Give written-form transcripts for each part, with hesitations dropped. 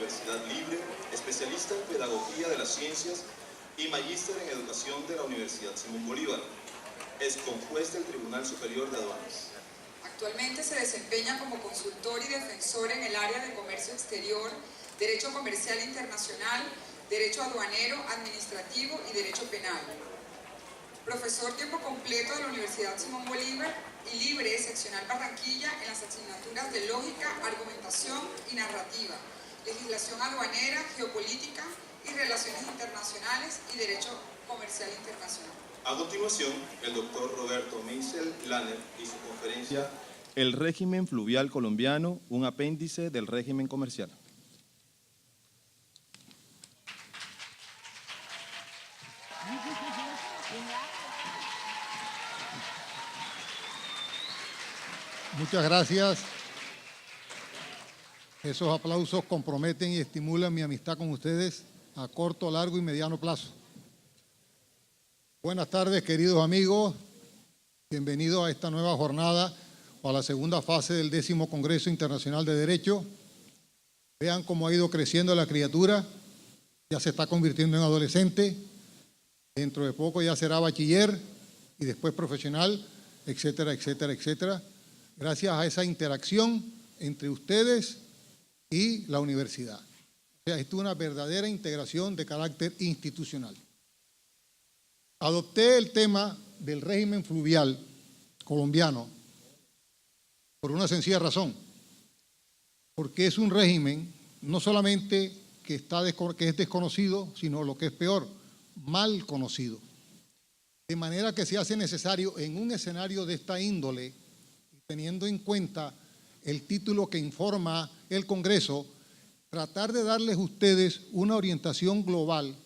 Universidad Libre, especialista en Pedagogía de las Ciencias y magíster en Educación de la Universidad Simón Bolívar. Es conjuez del Tribunal Superior de Aduanas. Actualmente se desempeña como consultor y defensor en el área de comercio exterior, derecho comercial internacional, derecho aduanero, administrativo y derecho penal. Profesor tiempo completo de la Universidad Simón Bolívar y Libre, seccional Barranquilla, en las asignaturas de lógica, argumentación y narrativa, legislación aduanera, geopolítica y relaciones internacionales y derecho comercial internacional. A continuación, el doctor Roberto Meisel Lanner y su conferencia El régimen fluvial colombiano, un apéndice del régimen comercial. Muchas gracias. Esos aplausos comprometen y estimulan mi amistad con ustedes a corto, largo y mediano plazo. Buenas tardes, queridos amigos. Bienvenidos a esta nueva jornada o a la segunda fase del 10º Congreso Internacional de Derecho. Vean cómo ha ido creciendo la criatura. Ya se está convirtiendo en adolescente. Dentro de poco ya será bachiller y después profesional, etcétera, etcétera, etcétera. Gracias a esa interacción entre ustedes y la universidad. O sea, esto es una verdadera integración de carácter institucional. Adopté el tema del régimen fluvial colombiano por una sencilla razón, porque es un régimen no solamente que es desconocido, sino lo que es peor, mal conocido. De manera que se hace necesario en un escenario de esta índole, teniendo en cuenta el título que informa el Congreso, tratar de darles a ustedes una orientación global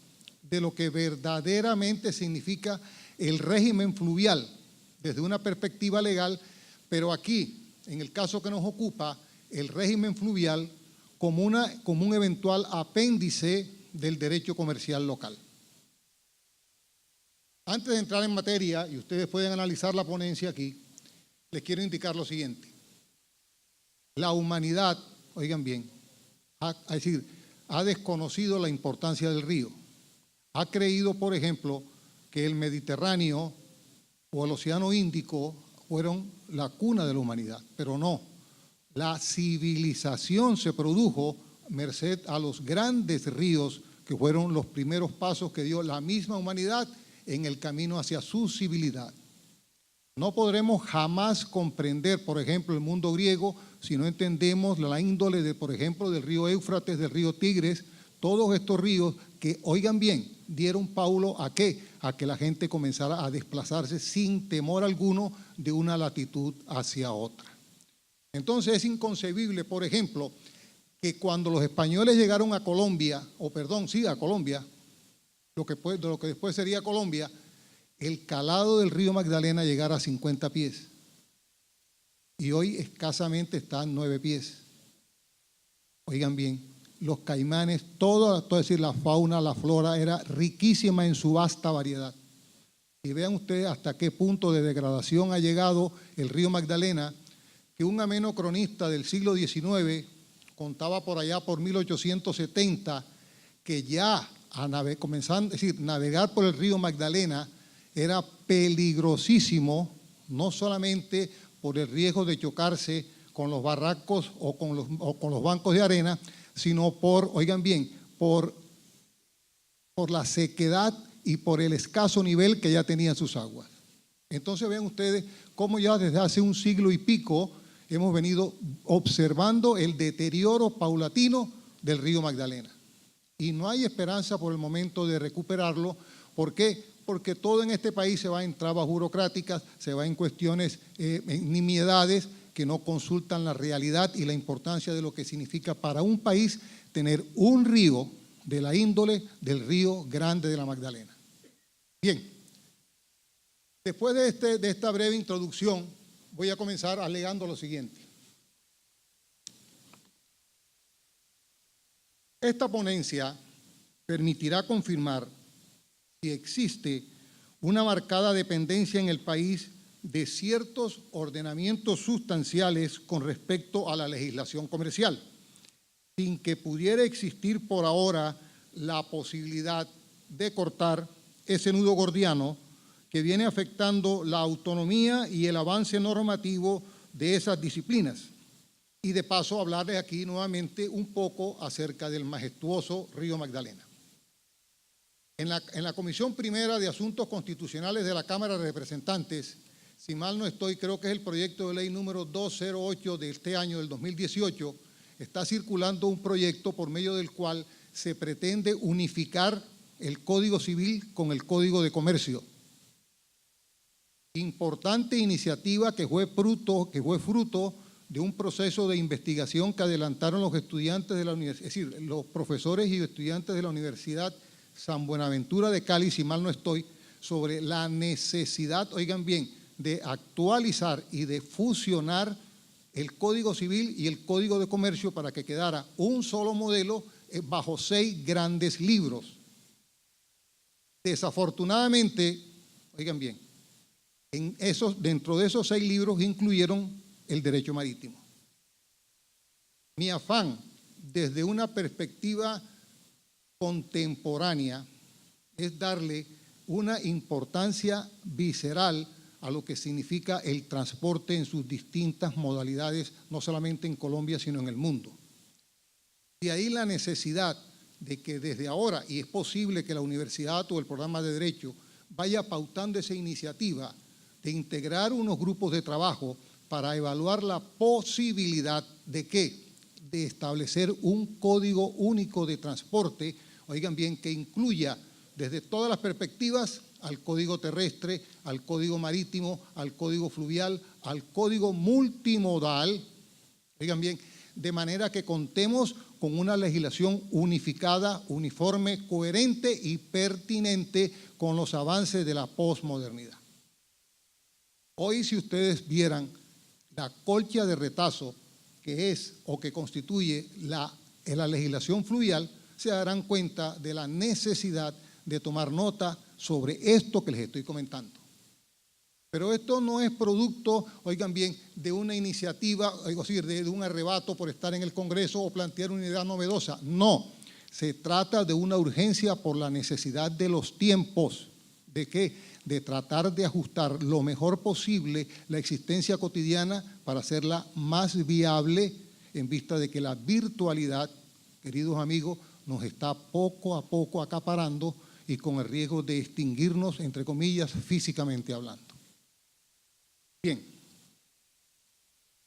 de lo que verdaderamente significa el régimen fluvial desde una perspectiva legal, pero aquí, en el caso que nos ocupa, el régimen fluvial como un eventual apéndice del derecho comercial local. Antes de entrar en materia, y ustedes pueden analizar la ponencia aquí, les quiero indicar lo siguiente. La humanidad, oigan bien, ha desconocido la importancia del río. Ha creído, por ejemplo, que el Mediterráneo o el Océano Índico fueron la cuna de la humanidad, pero no. La civilización se produjo merced a los grandes ríos que fueron los primeros pasos que dio la misma humanidad en el camino hacia su civilidad. No podremos jamás comprender, por ejemplo, el mundo griego si no entendemos la índole, por ejemplo, del río Éufrates, del río Tigres, todos estos ríos que, oigan bien, dieron paulo ¿a qué? A que la gente comenzara a desplazarse sin temor alguno de una latitud hacia otra. Entonces es inconcebible, por ejemplo, que cuando los españoles llegaron a Colombia, a Colombia, lo que después sería Colombia, el calado del río Magdalena llegara a 50 pies. Y hoy escasamente está en 9 pies. Oigan bien, los caimanes, todo es decir, la fauna, la flora era riquísima en su vasta variedad. Y vean ustedes hasta qué punto de degradación ha llegado el río Magdalena, que un ameno cronista del siglo XIX contaba por allá por 1870 que ya navegar por el río Magdalena era peligrosísimo, no solamente por el riesgo de chocarse con los barrancos o con los bancos de arena, sino oigan bien, por la sequedad y por el escaso nivel que ya tenían sus aguas. Entonces vean ustedes cómo ya desde hace un siglo y pico hemos venido observando el deterioro paulatino del río Magdalena. Y no hay esperanza por el momento de recuperarlo. ¿Por qué? Porque todo en este país se va en trabas burocráticas, se va en cuestiones, en nimiedades que no consultan la realidad y la importancia de lo que significa para un país tener un río de la índole del río Grande de la Magdalena. Bien, después de esta breve introducción, voy a comenzar alegando lo siguiente. Esta ponencia permitirá confirmar si existe una marcada dependencia en el país de ciertos ordenamientos sustanciales con respecto a la legislación comercial sin que pudiera existir por ahora la posibilidad de cortar ese nudo gordiano que viene afectando la autonomía y el avance normativo de esas disciplinas. Y de paso hablarles aquí nuevamente un poco acerca del majestuoso río Magdalena. En la Comisión Primera de Asuntos Constitucionales de la Cámara de Representantes, si mal no estoy, creo que es el proyecto de ley número 208 de este año, del 2018, está circulando un proyecto por medio del cual se pretende unificar el Código Civil con el Código de Comercio. Importante iniciativa que fue fruto de un proceso de investigación que adelantaron los estudiantes de la universidad, es decir, los profesores y estudiantes de la Universidad San Buenaventura de Cali, si mal no estoy, sobre la necesidad, oigan bien, de actualizar y de fusionar el Código Civil y el Código de Comercio para que quedara un solo modelo bajo 6 grandes libros. Desafortunadamente, oigan bien, dentro de esos 6 libros incluyeron el derecho marítimo. Mi afán, desde una perspectiva contemporánea, es darle una importancia visceral a lo que significa el transporte en sus distintas modalidades, no solamente en Colombia, sino en el mundo. De ahí la necesidad de que desde ahora, y es posible que la universidad o el programa de Derecho vaya pautando esa iniciativa de integrar unos grupos de trabajo para evaluar la posibilidad de ¿qué? De establecer un código único de transporte, oigan bien, que incluya desde todas las perspectivas al código terrestre, al código marítimo, al código fluvial, al código multimodal, oigan bien, de manera que contemos con una legislación unificada, uniforme, coherente y pertinente con los avances de la posmodernidad. Hoy, si ustedes vieran la colcha de retazo que es o que constituye la legislación fluvial, se darán cuenta de la necesidad de tomar nota sobre esto que les estoy comentando. Pero esto no es producto, oigan bien, de una iniciativa, es decir, de un arrebato por estar en el Congreso o plantear una idea novedosa. No, se trata de una urgencia por la necesidad de los tiempos. ¿De qué? De tratar de ajustar lo mejor posible la existencia cotidiana para hacerla más viable en vista de que la virtualidad, queridos amigos, nos está poco a poco acaparando y con el riesgo de extinguirnos, entre comillas, físicamente hablando. Bien,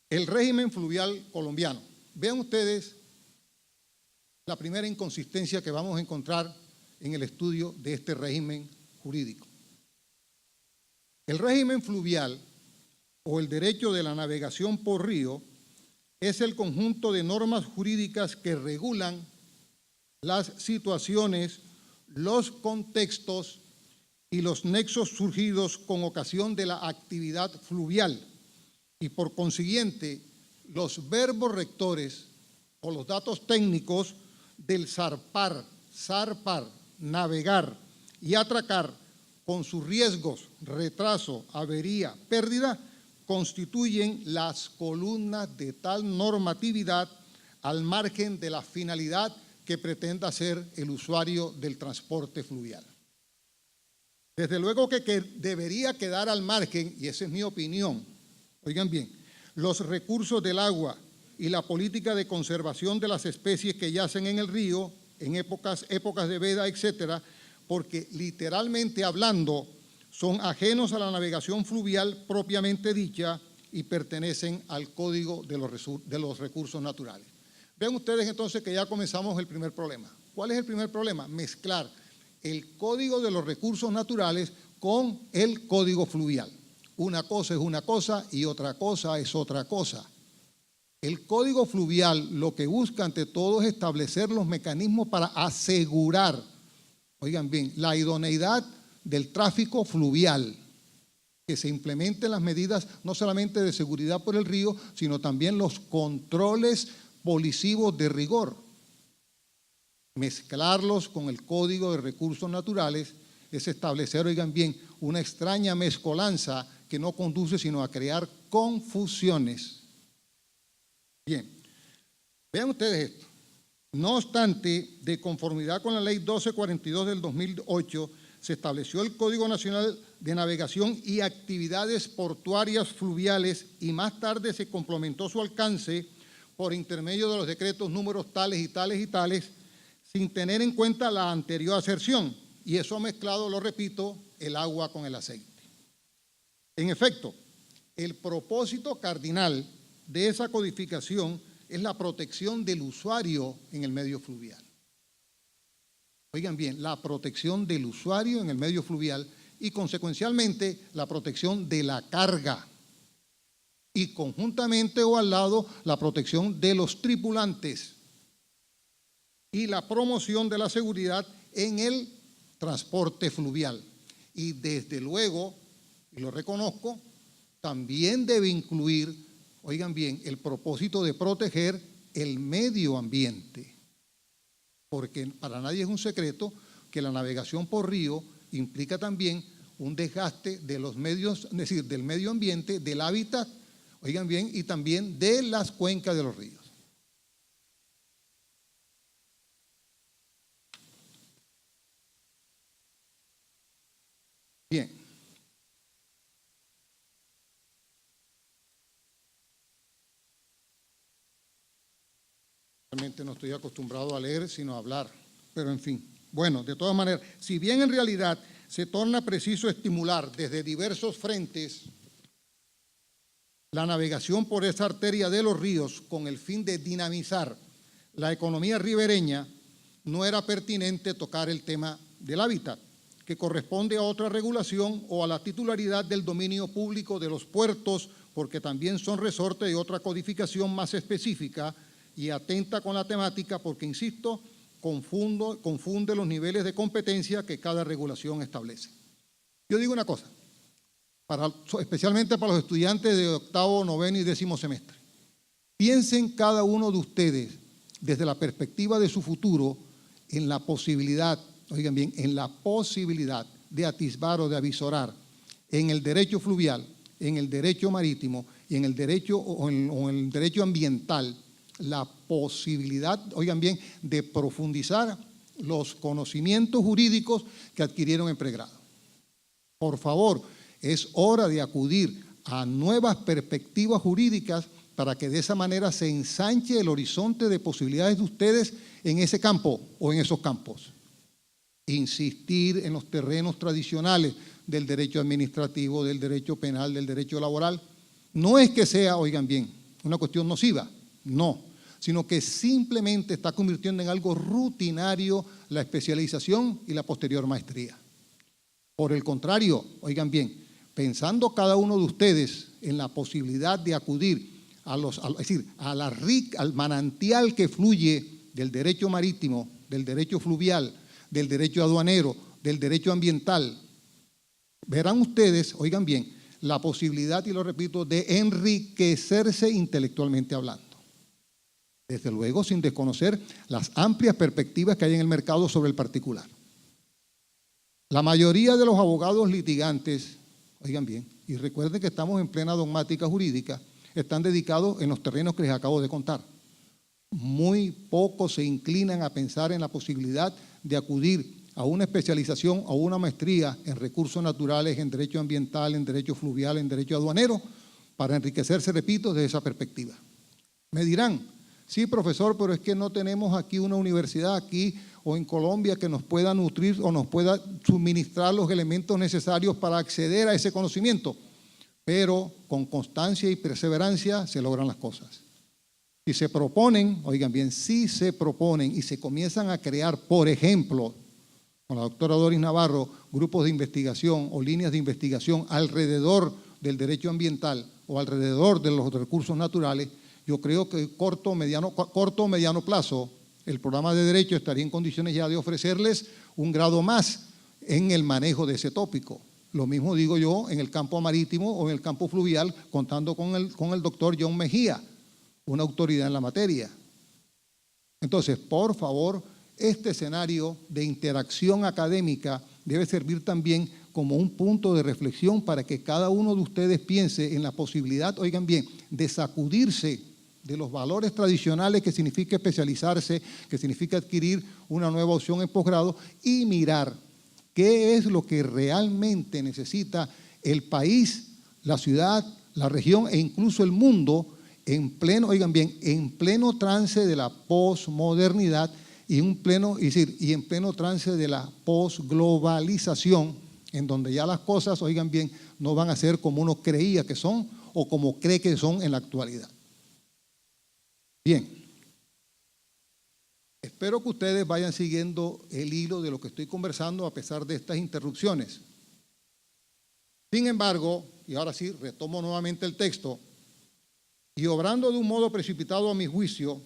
el régimen fluvial colombiano. Vean ustedes la primera inconsistencia que vamos a encontrar en el estudio de este régimen jurídico. El régimen fluvial o el derecho de la navegación por río es el conjunto de normas jurídicas que regulan las situaciones, los contextos y los nexos surgidos con ocasión de la actividad fluvial y por consiguiente los verbos rectores o los datos técnicos del zarpar, navegar y atracar con sus riesgos, retraso, avería, pérdida, constituyen las columnas de tal normatividad al margen de la finalidad que pretenda ser el usuario del transporte fluvial. Desde luego que debería quedar al margen, y esa es mi opinión, oigan bien, los recursos del agua y la política de conservación de las especies que yacen en el río, en épocas de veda, etcétera, porque literalmente hablando son ajenos a la navegación fluvial propiamente dicha y pertenecen al Código de los Recursos Naturales. Vean ustedes entonces que ya comenzamos el primer problema. ¿Cuál es el primer problema? Mezclar el Código de los Recursos Naturales con el Código Fluvial. Una cosa es una cosa y otra cosa es otra cosa. El Código Fluvial lo que busca ante todo es establecer los mecanismos para asegurar, oigan bien, la idoneidad del tráfico fluvial, que se implementen las medidas no solamente de seguridad por el río, sino también los controles policivos de rigor. Mezclarlos con el Código de Recursos Naturales es establecer, oigan bien, una extraña mezcolanza que no conduce sino a crear confusiones. Bien, vean ustedes esto. No obstante, de conformidad con la Ley 1242 del 2008, se estableció el Código Nacional de Navegación y Actividades Portuarias Fluviales y más tarde se complementó su alcance por intermedio de los decretos números tales y tales y tales, sin tener en cuenta la anterior aserción. Y eso ha mezclado, lo repito, el agua con el aceite. En efecto, el propósito cardinal de esa codificación es la protección del usuario en el medio fluvial. Oigan bien, la protección del usuario en el medio fluvial y consecuencialmente la protección de la carga y conjuntamente o al lado la protección de los tripulantes y la promoción de la seguridad en el transporte fluvial. Y desde luego, y lo reconozco, también debe incluir, oigan bien, el propósito de proteger el medio ambiente. Porque para nadie es un secreto que la navegación por río implica también un desgaste de los medios, es decir, del medio ambiente, del hábitat, oigan bien, y también de las cuencas de los ríos. Bien. Realmente no estoy acostumbrado a leer, sino a hablar, pero en fin. Bueno, de todas maneras, si bien en realidad se torna preciso estimular desde diversos frentes la navegación por esa arteria de los ríos con el fin de dinamizar la economía ribereña, no era pertinente tocar el tema del hábitat, que corresponde a otra regulación o a la titularidad del dominio público de los puertos, porque también son resorte de otra codificación más específica y atenta con la temática porque, insisto, confunde los niveles de competencia que cada regulación establece. Yo digo una cosa, especialmente para los estudiantes de octavo, noveno y décimo semestre. Piensen cada uno de ustedes desde la perspectiva de su futuro en la posibilidad, oigan bien, en la posibilidad de atisbar o de avisorar en el derecho fluvial, en el derecho marítimo y en el derecho o en el derecho ambiental la posibilidad, oigan bien, de profundizar los conocimientos jurídicos que adquirieron en pregrado. Por favor, es hora de acudir a nuevas perspectivas jurídicas para que de esa manera se ensanche el horizonte de posibilidades de ustedes en ese campo o en esos campos. Insistir en los terrenos tradicionales del derecho administrativo, del derecho penal, del derecho laboral, no es que sea, oigan bien, una cuestión nociva, no, sino que simplemente está convirtiendo en algo rutinario la especialización y la posterior maestría. Por el contrario, oigan bien, pensando cada uno de ustedes en la posibilidad de acudir al manantial que fluye del derecho marítimo, del derecho fluvial, del derecho aduanero, del derecho ambiental, verán ustedes, oigan bien, la posibilidad, y lo repito, de enriquecerse intelectualmente hablando. Desde luego, sin desconocer las amplias perspectivas que hay en el mercado sobre el particular. La mayoría de los abogados litigantes, oigan bien, y recuerden que estamos en plena dogmática jurídica, están dedicados en los terrenos que les acabo de contar. Muy pocos se inclinan a pensar en la posibilidad de acudir a una especialización o una maestría en recursos naturales, en derecho ambiental, en derecho fluvial, en derecho aduanero, para enriquecerse, repito, desde esa perspectiva. Me dirán, sí, profesor, pero es que no tenemos aquí una universidad aquí o en Colombia que nos pueda nutrir o nos pueda suministrar los elementos necesarios para acceder a ese conocimiento. Pero con constancia y perseverancia se logran las cosas. Si se proponen, oigan bien, si se proponen y se comienzan a crear, por ejemplo, con la doctora Doris Navarro, grupos de investigación o líneas de investigación alrededor del derecho ambiental o alrededor de los recursos naturales, yo creo que corto o mediano plazo el programa de Derecho estaría en condiciones ya de ofrecerles un grado más en el manejo de ese tópico. Lo mismo digo yo en el campo marítimo o en el campo fluvial, contando con el doctor John Mejía, una autoridad en la materia. Entonces, por favor, este escenario de interacción académica debe servir también como un punto de reflexión para que cada uno de ustedes piense en la posibilidad, oigan bien, de sacudirse de los valores tradicionales que significa especializarse, que significa adquirir una nueva opción en posgrado y mirar qué es lo que realmente necesita el país, la ciudad, la región e incluso el mundo en pleno, oigan bien, en pleno trance de la posmodernidad y en pleno trance de la posglobalización, en donde ya las cosas, oigan bien, no van a ser como uno creía que son o como cree que son en la actualidad. Bien, espero que ustedes vayan siguiendo el hilo de lo que estoy conversando a pesar de estas interrupciones. Sin embargo, y ahora sí, retomo nuevamente el texto, y obrando de un modo precipitado a mi juicio,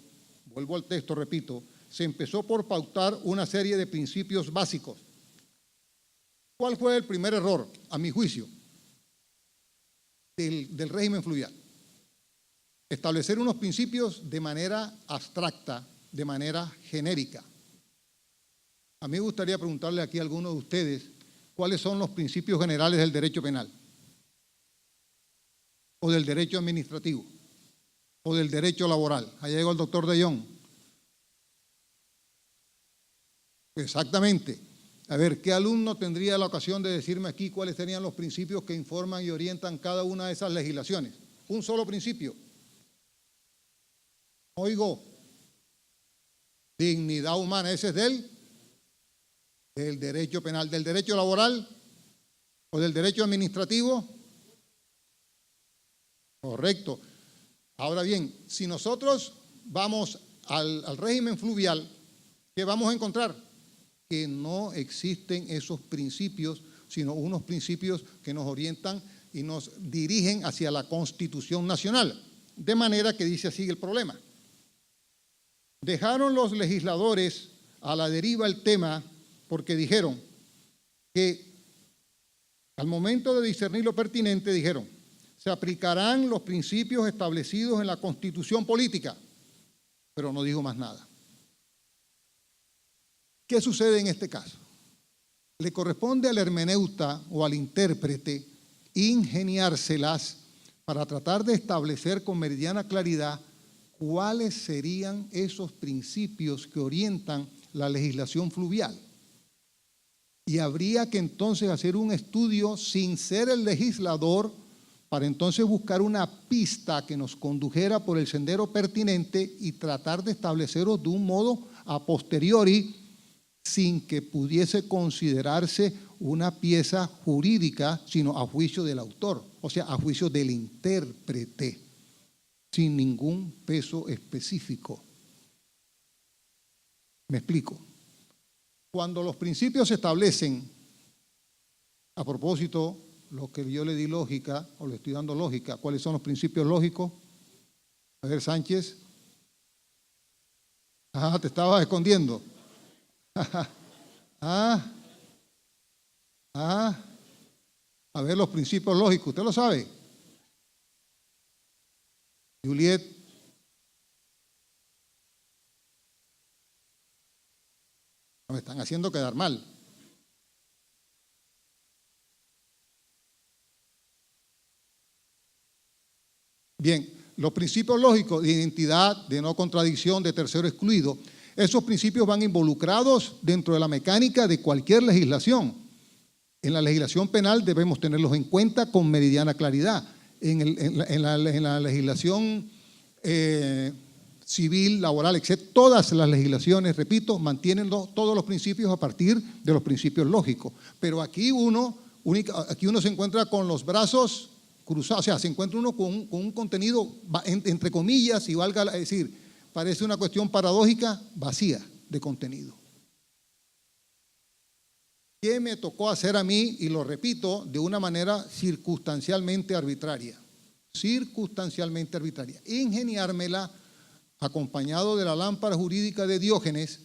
vuelvo al texto, repito, se empezó por pautar una serie de principios básicos. ¿Cuál fue el primer error, a mi juicio, del régimen fluvial? Establecer unos principios de manera abstracta, de manera genérica. A mí me gustaría preguntarle aquí a algunos de ustedes cuáles son los principios generales del derecho penal, o del derecho administrativo, o del derecho laboral. Allá llegó el doctor De Jong. Exactamente. A ver, ¿qué alumno tendría la ocasión de decirme aquí cuáles serían los principios que informan y orientan cada una de esas legislaciones? Un solo principio. Oigo, dignidad humana, ese es del derecho penal, del derecho laboral o del derecho administrativo. Correcto. Ahora bien, si nosotros vamos al régimen fluvial, ¿qué vamos a encontrar? Que no existen esos principios, sino unos principios que nos orientan y nos dirigen hacia la Constitución Nacional. De manera que dice así el problema. Dejaron los legisladores a la deriva el tema porque dijeron que al momento de discernir lo pertinente, dijeron, se aplicarán los principios establecidos en la Constitución política, pero no dijo más nada. ¿Qué sucede en este caso? Le corresponde al hermeneuta o al intérprete ingeniárselas para tratar de establecer con meridiana claridad cuáles serían esos principios que orientan la legislación fluvial. Y habría que entonces hacer un estudio sin ser el legislador para entonces buscar una pista que nos condujera por el sendero pertinente y tratar de establecerlos de un modo a posteriori sin que pudiese considerarse una pieza jurídica, sino a juicio del autor, o sea, a juicio del intérprete, sin ningún peso específico. Me explico. Cuando los principios se establecen, a propósito, lo que yo le di lógica, o le estoy dando lógica, ¿cuáles son los principios lógicos? A ver, Sánchez. Ah, te estabas escondiendo. A ver, los principios lógicos, ¿usted lo sabe? Juliet. Me están haciendo quedar mal. Bien, los principios lógicos de identidad, de no contradicción, de tercero excluido, esos principios van involucrados dentro de la mecánica de cualquier legislación. En la legislación penal debemos tenerlos en cuenta con meridiana claridad. En la legislación civil, laboral, etc., todas las legislaciones, repito, mantienen todos los principios a partir de los principios lógicos. Pero aquí uno se encuentra con los brazos cruzados, o sea, se encuentra uno con un contenido, entre comillas, y valga decir, parece una cuestión paradójica, vacía de contenido. ¿Qué me tocó hacer a mí? Y lo repito, de una manera circunstancialmente arbitraria. Circunstancialmente arbitraria. Ingeniármela acompañado de la lámpara jurídica de Diógenes,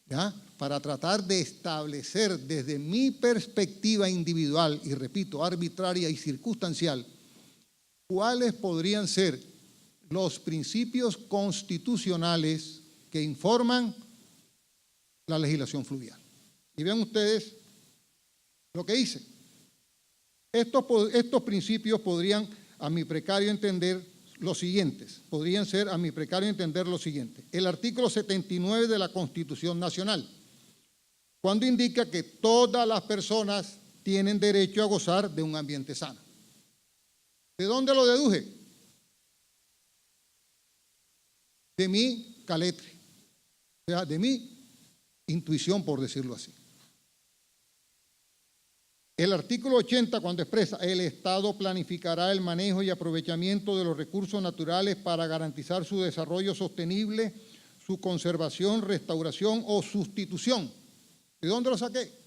¿ya?, para tratar de establecer desde mi perspectiva individual, y repito, arbitraria y circunstancial, cuáles podrían ser los principios constitucionales que informan la legislación fluvial. Y vean ustedes lo que hice. Estos principios podrían, a mi precario entender, los siguientes, podrían ser, a mi precario entender, los siguientes. El artículo 79 de la Constitución Nacional, cuando indica que todas las personas tienen derecho a gozar de un ambiente sano. ¿De dónde lo deduje? De mi caletre, o sea, de mi intuición, por decirlo así. El artículo 80, cuando expresa, el Estado planificará el manejo y aprovechamiento de los recursos naturales para garantizar su desarrollo sostenible, su conservación, restauración o sustitución. ¿De dónde lo saqué?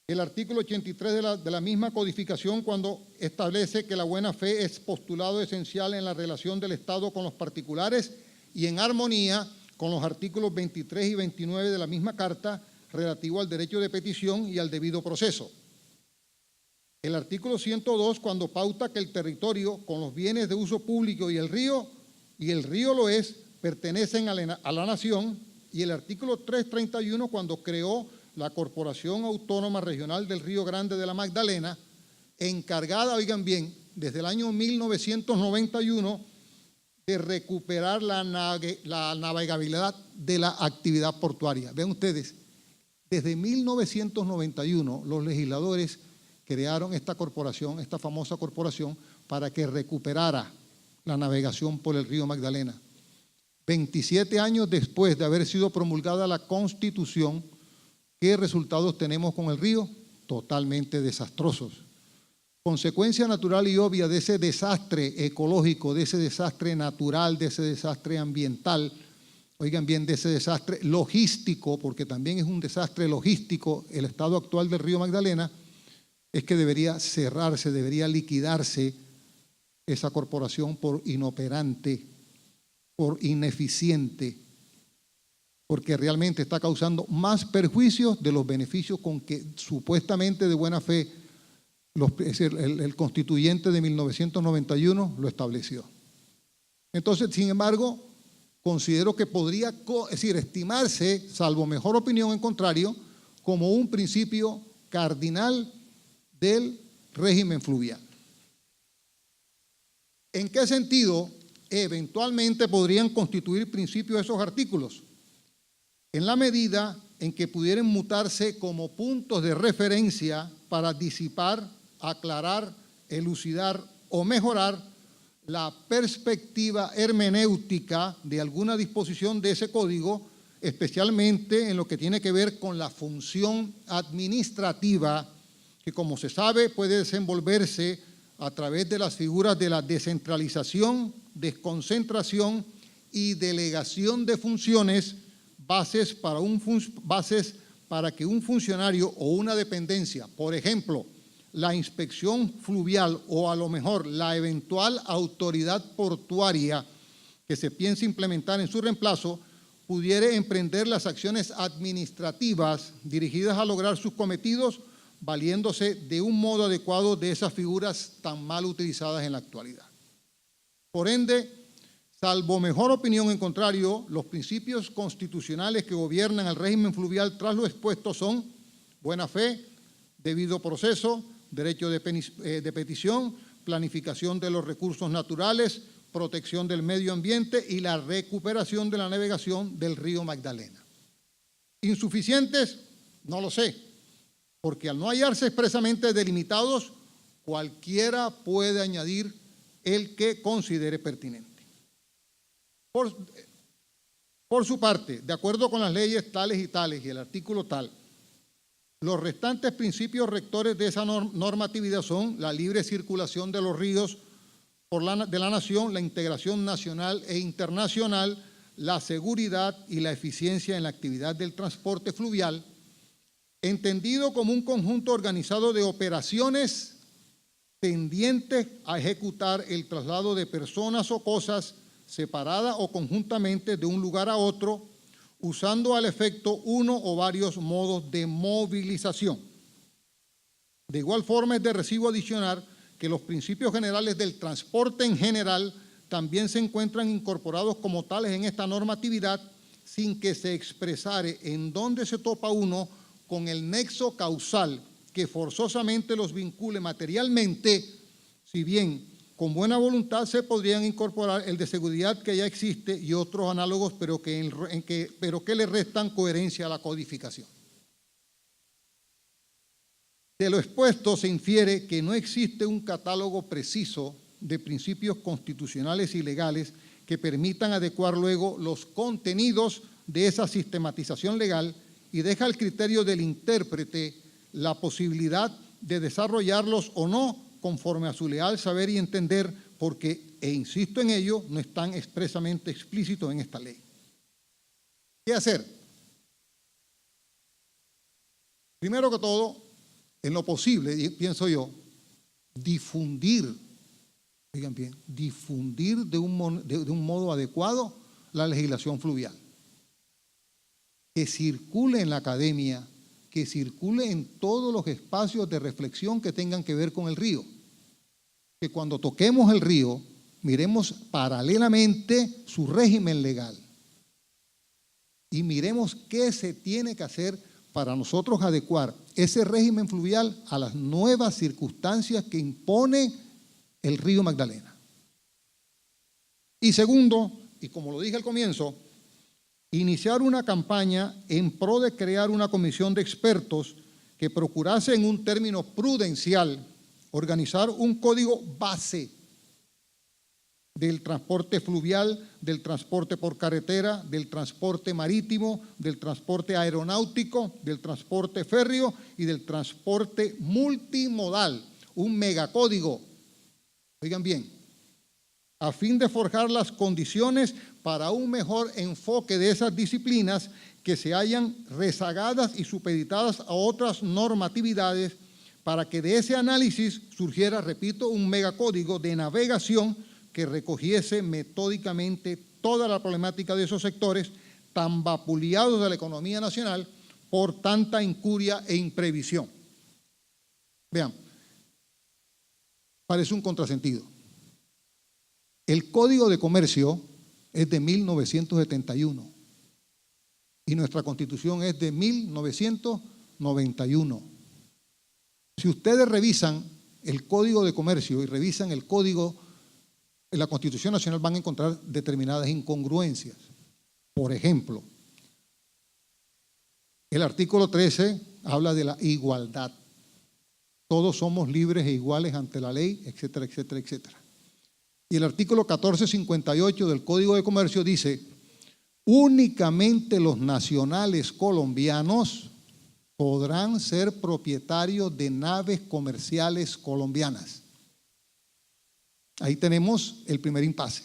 El artículo 83 de la misma codificación, cuando establece que la buena fe es postulado esencial en la relación del Estado con los particulares y en armonía con los artículos 23 y 29 de la misma Carta, relativo al derecho de petición y al debido proceso. El artículo 102, cuando pauta que el territorio con los bienes de uso público y el río lo es, pertenecen a la nación, y el artículo 331, cuando creó la Corporación Autónoma Regional del Río Grande de la Magdalena, encargada, oigan bien, desde el año 1991, de recuperar la navegabilidad de la actividad portuaria. Vean ustedes, desde 1991 los legisladores crearon esta corporación, esta famosa corporación, para que recuperara la navegación por el río Magdalena. 27 años después de haber sido promulgada la Constitución, ¿qué resultados tenemos con el río? Totalmente desastrosos. Consecuencia natural y obvia de ese desastre ecológico, de ese desastre natural, de ese desastre ambiental, oigan bien, de ese desastre logístico, porque también es un desastre logístico el estado actual del río Magdalena, es que debería cerrarse, debería liquidarse esa corporación por inoperante, por ineficiente, porque realmente está causando más perjuicios de los beneficios con que supuestamente de buena fe el constituyente de 1991 lo estableció. Entonces, sin embargo, considero que podría, estimarse, salvo mejor opinión en contrario, como un principio cardinal del régimen fluvial. ¿En qué sentido eventualmente podrían constituir principios esos artículos? En la medida en que pudieran mutarse como puntos de referencia para disipar, aclarar, elucidar o mejorar la perspectiva hermenéutica de alguna disposición de ese código, especialmente en lo que tiene que ver con la función administrativa, que como se sabe puede desenvolverse a través de las figuras de la descentralización, desconcentración y delegación de funciones, bases para que un funcionario o una dependencia, por ejemplo, la inspección fluvial o a lo mejor la eventual autoridad portuaria que se piense implementar en su reemplazo, pudiera emprender las acciones administrativas dirigidas a lograr sus cometidos, valiéndose de un modo adecuado de esas figuras tan mal utilizadas en la actualidad. Por ende, salvo mejor opinión en contrario, los principios constitucionales que gobiernan el régimen fluvial tras lo expuesto son buena fe, debido proceso, derecho de petición, planificación de los recursos naturales, protección del medio ambiente y la recuperación de la navegación del río Magdalena. ¿Insuficientes? No lo sé, porque al no hallarse expresamente delimitados, cualquiera puede añadir el que considere pertinente. Por su parte, de acuerdo con las leyes tales y tales y el artículo tal, los restantes principios rectores de esa normatividad son la libre circulación de los ríos de la nación, la integración nacional e internacional, la seguridad y la eficiencia en la actividad del transporte fluvial, entendido como un conjunto organizado de operaciones tendientes a ejecutar el traslado de personas o cosas separada o conjuntamente de un lugar a otro, usando al efecto uno o varios modos de movilización. De igual forma es de recibo adicionar que los principios generales del transporte en general también se encuentran incorporados como tales en esta normatividad, sin que se expresare en dónde se topa uno con el nexo causal que forzosamente los vincule materialmente, si bien con buena voluntad se podrían incorporar el de seguridad que ya existe y otros análogos, pero que le restan coherencia a la codificación. De lo expuesto se infiere que no existe un catálogo preciso de principios constitucionales y legales que permitan adecuar luego los contenidos de esa sistematización legal y deja al criterio del intérprete la posibilidad de desarrollarlos o no conforme a su leal saber y entender, porque, e insisto en ello, no están expresamente explícitos en esta ley. ¿Qué hacer? Primero que todo, en lo posible, pienso yo, difundir, oigan bien, difundir de un modo adecuado la legislación fluvial. Que circule en la academia, que circule en todos los espacios de reflexión que tengan que ver con el río. Que cuando toquemos el río, miremos paralelamente su régimen legal y miremos qué se tiene que hacer para nosotros adecuar ese régimen fluvial a las nuevas circunstancias que impone el río Magdalena. Y segundo, y como lo dije al comienzo, iniciar una campaña en pro de crear una comisión de expertos que procurase en un término prudencial organizar un código base del transporte fluvial, del transporte por carretera, del transporte marítimo, del transporte aeronáutico, del transporte férreo y del transporte multimodal, un megacódigo, oigan bien, a fin de forjar las condiciones para un mejor enfoque de esas disciplinas que se hayan rezagadas y supeditadas a otras normatividades, para que de ese análisis surgiera, repito, un megacódigo de navegación que recogiese metódicamente toda la problemática de esos sectores tan vapuleados de la economía nacional por tanta incuria e imprevisión. Vean, parece un contrasentido. El Código de Comercio es de 1971 y nuestra Constitución es de 1991. Si ustedes revisan el Código de Comercio y revisan el Código de la Constitución Nacional, van a encontrar determinadas incongruencias. Por ejemplo, el artículo 13 habla de la igualdad. Todos somos libres e iguales ante la ley, etcétera, etcétera, etcétera. Y el artículo 1458 del Código de Comercio dice: únicamente los nacionales colombianos podrán ser propietarios de naves comerciales colombianas. Ahí tenemos el primer impasse.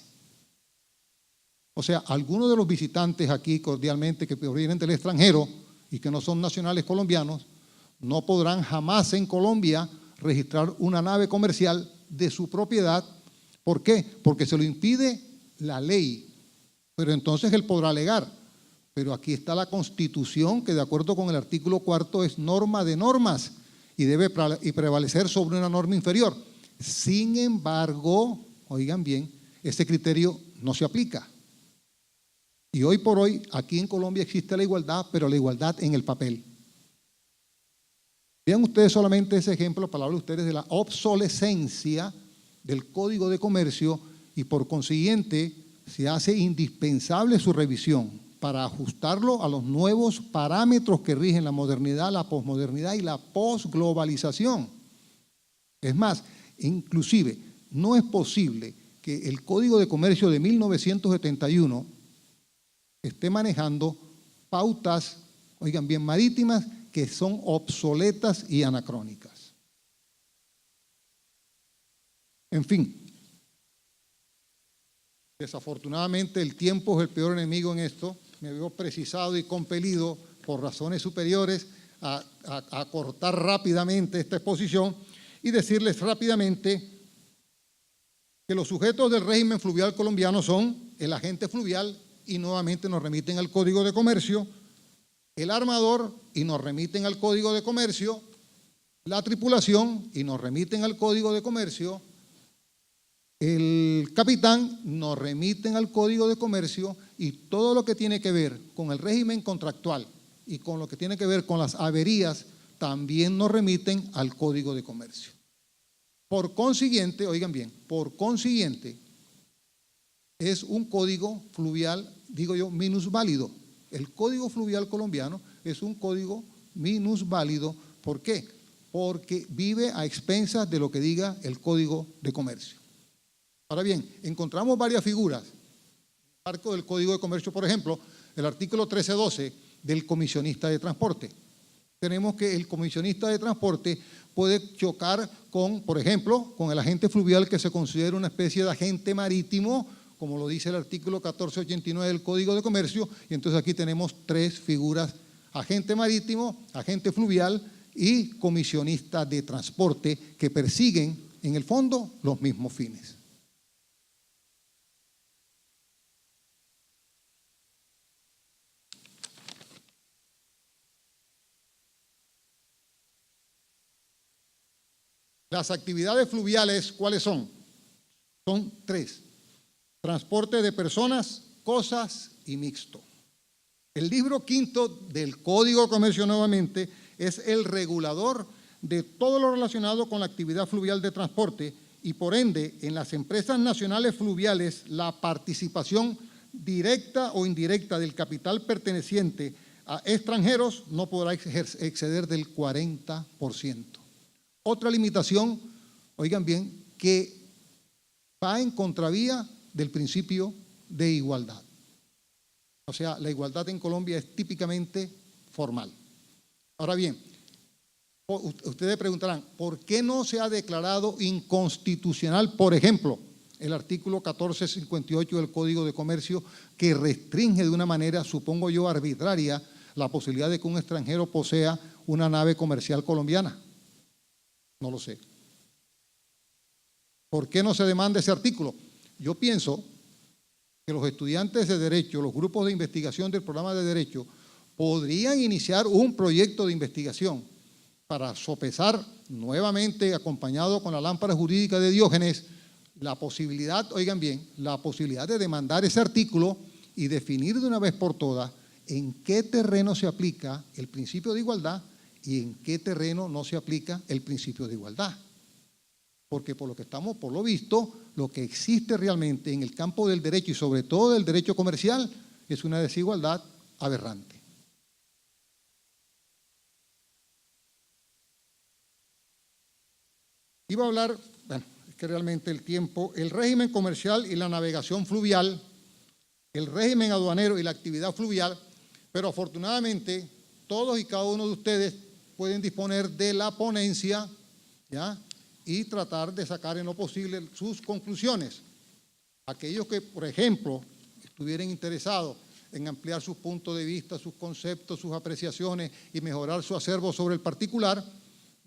O sea, algunos de los visitantes aquí cordialmente que provienen del extranjero y que no son nacionales colombianos, no podrán jamás en Colombia registrar una nave comercial de su propiedad. ¿Por qué? Porque se lo impide la ley. Pero entonces él podrá alegar: pero aquí está la Constitución, que de acuerdo con el artículo 4 es norma de normas y debe prevalecer sobre una norma inferior. Sin embargo, oigan bien, ese criterio no se aplica. Y hoy por hoy, aquí en Colombia existe la igualdad, pero la igualdad en el papel. Vean ustedes solamente ese ejemplo para hablar ustedes de la obsolescencia del Código de Comercio, y por consiguiente se hace indispensable su revisión para ajustarlo a los nuevos parámetros que rigen la modernidad, la posmodernidad y la posglobalización. Es más, inclusive no es posible que el Código de Comercio de 1971 esté manejando pautas, oigan bien, marítimas que son obsoletas y anacrónicas. En fin, desafortunadamente el tiempo es el peor enemigo en esto. Me veo precisado y compelido por razones superiores a cortar rápidamente esta exposición y decirles rápidamente que los sujetos del régimen fluvial colombiano son el agente fluvial, y nuevamente nos remiten al Código de Comercio, el armador, y nos remiten al Código de Comercio, la tripulación, y nos remiten al Código de Comercio, el capitán, nos remiten al Código de Comercio, y todo lo que tiene que ver con el régimen contractual y con lo que tiene que ver con las averías también nos remiten al Código de Comercio. Por consiguiente, oigan bien, por consiguiente, es un código fluvial, digo yo, minusválido. El código fluvial colombiano es un código minusválido. ¿Por qué? Porque vive a expensas de lo que diga el Código de Comercio. Ahora bien, encontramos varias figuras. En el marco del Código de Comercio, por ejemplo, el artículo 1312 del comisionista de transporte. Tenemos que el comisionista de transporte puede chocar con, por ejemplo, con el agente fluvial, que se considera una especie de agente marítimo, como lo dice el artículo 1489 del Código de Comercio, y entonces aquí tenemos tres figuras: agente marítimo, agente fluvial y comisionista de transporte, que persiguen en el fondo los mismos fines. Las actividades fluviales, ¿cuáles son? Son tres: transporte de personas, cosas y mixto. El libro quinto del Código de Comercio, nuevamente, es el regulador de todo lo relacionado con la actividad fluvial de transporte, y por ende, en las empresas nacionales fluviales, la participación directa o indirecta del capital perteneciente a extranjeros no podrá exceder del 40%. Otra limitación, oigan bien, que va en contravía del principio de igualdad. O sea, la igualdad en Colombia es típicamente formal. Ahora bien, ustedes preguntarán, ¿por qué no se ha declarado inconstitucional, por ejemplo, el artículo 1458 del Código de Comercio, que restringe de una manera, supongo yo, arbitraria, la posibilidad de que un extranjero posea una nave comercial colombiana? No lo sé. ¿Por qué no se demanda ese artículo? Yo pienso que los estudiantes de Derecho, los grupos de investigación del programa de Derecho, podrían iniciar un proyecto de investigación para sopesar nuevamente, acompañado con la lámpara jurídica de Diógenes, la posibilidad, oigan bien, la posibilidad de demandar ese artículo y definir de una vez por todas en qué terreno se aplica el principio de igualdad y en qué terreno no se aplica el principio de igualdad. Porque por lo que estamos, por lo visto, lo que existe realmente en el campo del derecho y sobre todo del derecho comercial es una desigualdad aberrante. Iba a hablar, bueno, es que realmente el tiempo, el régimen comercial y la navegación fluvial, el régimen aduanero y la actividad fluvial, pero afortunadamente todos y cada uno de ustedes pueden disponer de la ponencia, ¿ya?, y tratar de sacar en lo posible sus conclusiones. Aquellos que, por ejemplo, estuvieran interesados en ampliar sus puntos de vista, sus conceptos, sus apreciaciones y mejorar su acervo sobre el particular,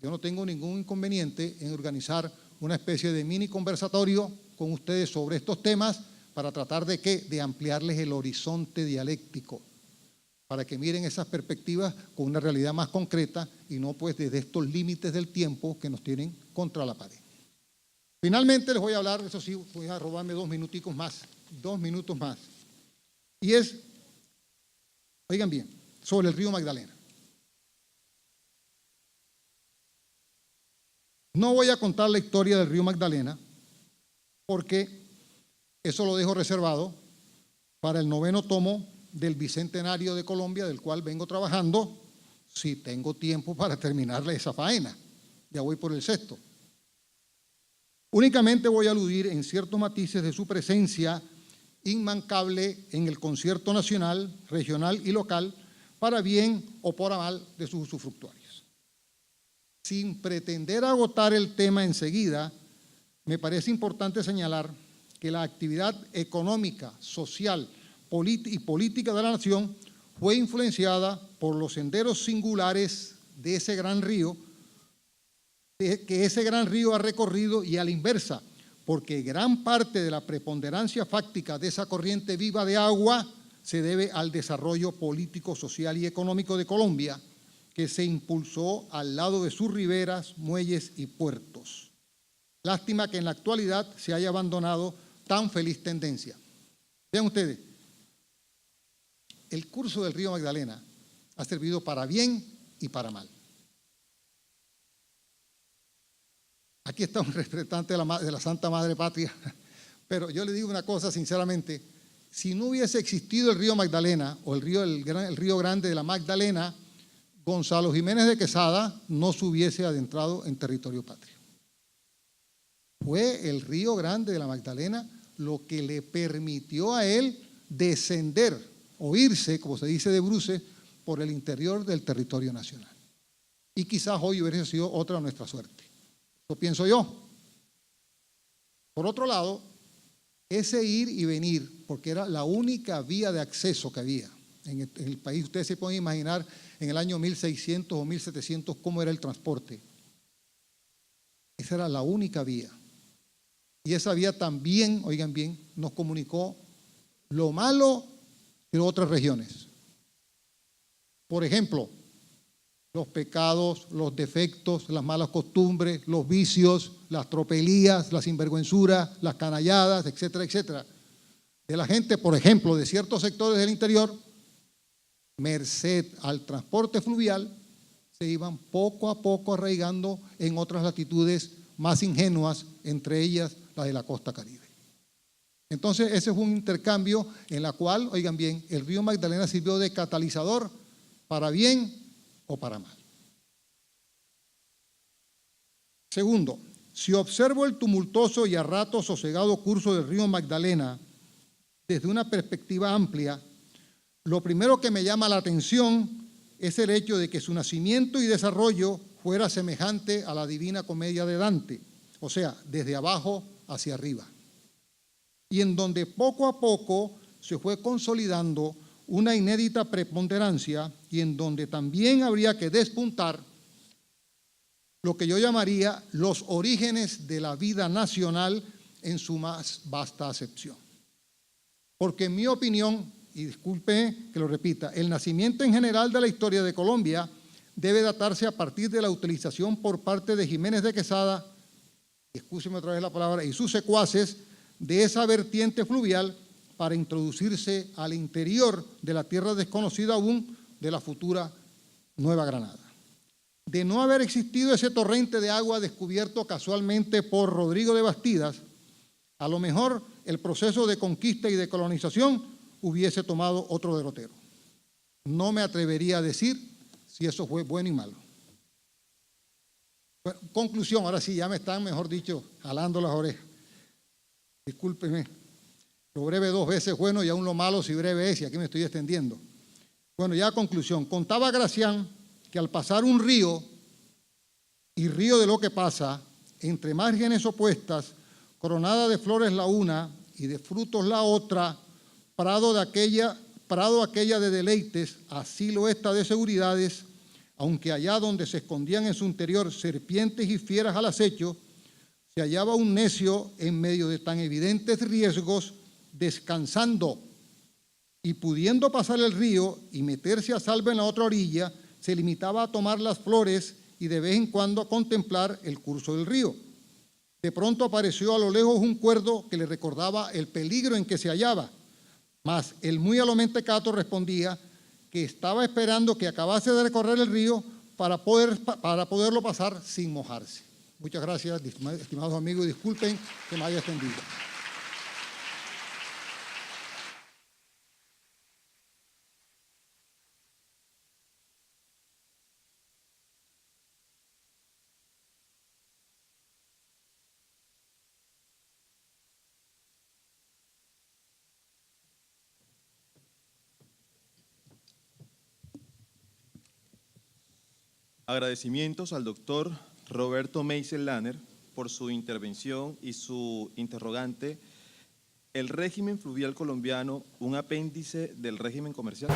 yo no tengo ningún inconveniente en organizar una especie de mini conversatorio con ustedes sobre estos temas para tratar de ¿qué? De ampliarles el horizonte dialéctico, para que miren esas perspectivas con una realidad más concreta y no pues desde estos límites del tiempo que nos tienen contra la pared. Finalmente les voy a hablar, eso sí, voy a robarme 2 minutos más, y es, oigan bien, sobre el río Magdalena. No voy a contar la historia del río Magdalena porque eso lo dejo reservado para el 9º tomo del Bicentenario de Colombia, del cual vengo trabajando, si tengo tiempo para terminarle esa faena. Ya voy por el 6º. Únicamente voy a aludir en ciertos matices de su presencia inmancable en el concierto nacional, regional y local, para bien o para mal de sus usufructuarios. Sin pretender agotar el tema enseguida, me parece importante señalar que la actividad económica, social y política de la nación fue influenciada por los senderos singulares de ese gran río, que ese gran río ha recorrido, y a la inversa, porque gran parte de la preponderancia fáctica de esa corriente viva de agua se debe al desarrollo político, social y económico de Colombia, que se impulsó al lado de sus riberas, muelles y puertos. Lástima que en la actualidad se haya abandonado tan feliz tendencia. Vean ustedes, el curso del río Magdalena ha servido para bien y para mal. Aquí está un representante de la Santa Madre Patria, pero yo le digo una cosa sinceramente, si no hubiese existido el río Magdalena o el río Grande de la Magdalena, Gonzalo Jiménez de Quesada no se hubiese adentrado en territorio patrio. Fue el río Grande de la Magdalena lo que le permitió a él descender o irse, como se dice de bruces, por el interior del territorio nacional. Y quizás hoy hubiese sido otra nuestra suerte. Eso pienso yo. Por otro lado, ese ir y venir, porque era la única vía de acceso que había en el país. Ustedes se pueden imaginar en el año 1600 o 1700 cómo era el transporte. Esa era la única vía. Y esa vía también, oigan bien, nos comunicó lo malo de otras regiones. Por ejemplo, los pecados, los defectos, las malas costumbres, los vicios, las tropelías, las sinvergüenzuras, las canalladas, etcétera, etcétera. De la gente, por ejemplo, de ciertos sectores del interior, merced al transporte fluvial, se iban poco a poco arraigando en otras latitudes más ingenuas, entre ellas la de la costa caribe. Entonces, ese fue un intercambio en la cual, oigan bien, el río Magdalena sirvió de catalizador para bien o para mal. Segundo, si observo el tumultuoso y a ratos sosegado curso del río Magdalena desde una perspectiva amplia, lo primero que me llama la atención es el hecho de que su nacimiento y desarrollo fuera semejante a la Divina Comedia de Dante, o sea, desde abajo hacia arriba, y en donde poco a poco se fue consolidando una inédita preponderancia y en donde también habría que despuntar lo que yo llamaría los orígenes de la vida nacional en su más vasta acepción. Porque en mi opinión, y disculpe que lo repita, el nacimiento en general de la historia de Colombia debe datarse a partir de la utilización por parte de Jiménez de Quesada, escúcheme otra vez la palabra, y sus secuaces de esa vertiente fluvial para introducirse al interior de la tierra desconocida aún de la futura Nueva Granada. De no haber existido ese torrente de agua descubierto casualmente por Rodrigo de Bastidas, a lo mejor el proceso de conquista y de colonización hubiese tomado otro derrotero. No me atrevería a decir si eso fue bueno y malo. Bueno, conclusión, ahora sí, ya me están, mejor dicho, jalando las orejas. Discúlpeme, lo breve 2 veces es bueno y aún lo malo si breve es, y aquí me estoy extendiendo. Bueno, ya conclusión. Contaba Gracián que al pasar un río, y río de lo que pasa, entre márgenes opuestas, coronada de flores la una y de frutos la otra, prado aquella de deleites, asilo esta de seguridades, aunque allá donde se escondían en su interior serpientes y fieras al acecho, se hallaba un necio en medio de tan evidentes riesgos, descansando, y pudiendo pasar el río y meterse a salvo en la otra orilla, se limitaba a tomar las flores y de vez en cuando a contemplar el curso del río. De pronto apareció a lo lejos un cuerdo que le recordaba el peligro en que se hallaba, mas el muy a lo mentecato respondía que estaba esperando que acabase de recorrer el río para poderlo pasar sin mojarse. Muchas gracias, estimados amigos, disculpen que me haya extendido. Agradecimientos al doctor Roberto Meisel Lanner por su intervención y su interrogante. ¿El régimen fluvial colombiano un apéndice del régimen comercial?